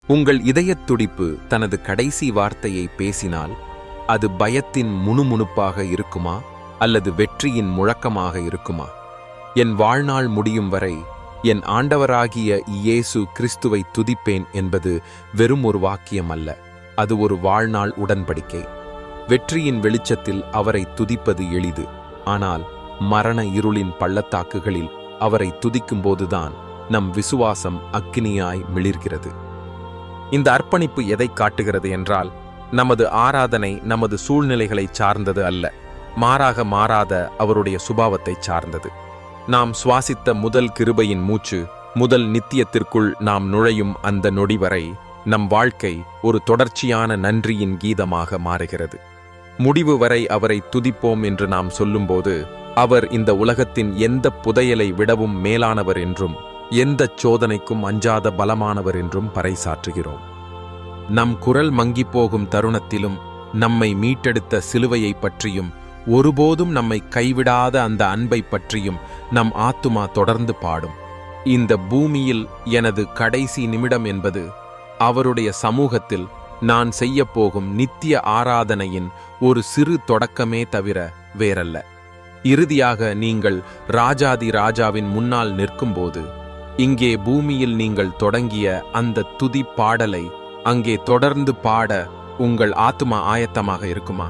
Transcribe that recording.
உங்கள் இதயத் துடிப்பு தனது கடைசி வார்த்தையை பேசினால் அது பயத்தின் முணுமுணுப்பாக இருக்குமா அல்லது வெற்றியின் முழக்கமாக இருக்குமா? என் வாழ்நாள் முடியும் வரை என் ஆண்டவராகிய இயேசு கிறிஸ்துவை துதிப்பேன் என்பது வெறும் ஒரு வாக்கியம் அல்ல, அது ஒரு வாழ்நாள் உடன்படிக்கை. வெற்றியின் வெளிச்சத்தில் அவரை துதிப்பது எளிது, ஆனால் மரண இருளின் பள்ளத்தாக்குகளில் அவரை துதிக்கும்போதுதான் நம் விசுவாசம் அக்கினியாய் மிளிர்கிறது. இந்த அர்ப்பணிப்பு எதை காட்டுகிறது என்றால், நமது ஆராதனை நமது சூழ்நிலைகளை சார்ந்தது அல்ல, மாறாக மாறாத அவருடைய சுபாவத்தை சார்ந்தது. நாம் சுவாசித்த முதல் கிருபையின் மூச்சு முதல் நித்தியத்திற்குள் நாம் நுழையும் அந்த நொடி வரை நம் வாழ்க்கை ஒரு தொடர்ச்சியான நன்றியின் கீதமாக மாறுகிறது. முடிவு வரை அவரை துதிப்போம் என்று நாம் சொல்லும்போது, அவர் இந்த உலகத்தின் எந்த புதையலை விடவும் மேலானவர் என்றும் எந்த சோதனைக்கும் அஞ்சாத பலமானவர் என்றும் பறைசாற்றுகிறோம். நம் குரல் மங்கிப்போகும் தருணத்திலும் நம்மை மீட்டெடுத்த சிலுவையை பற்றியும் ஒருபோதும் நம்மை கைவிடாத அந்த அன்பை பற்றியும் நம் ஆத்துமா தொடர்ந்து பாடும். இந்த பூமியில் எனது கடைசி நிமிடம் என்பது அவருடைய சமூகத்தில் நான் செய்யப்போகும் நித்திய ஆராதனையின் ஒரு சிறு தொடக்கமே தவிர வேறல்ல. இறுதியாக நீங்கள் ராஜாதி ராஜாவின் முன்னால் நிற்கும்போது, இங்கே பூமியில் நீங்கள் தொடங்கிய அந்த துதி பாடலை அங்கே தொடர்ந்து பாட உங்கள் ஆத்துமா ஆயத்தமாக இருக்குமா?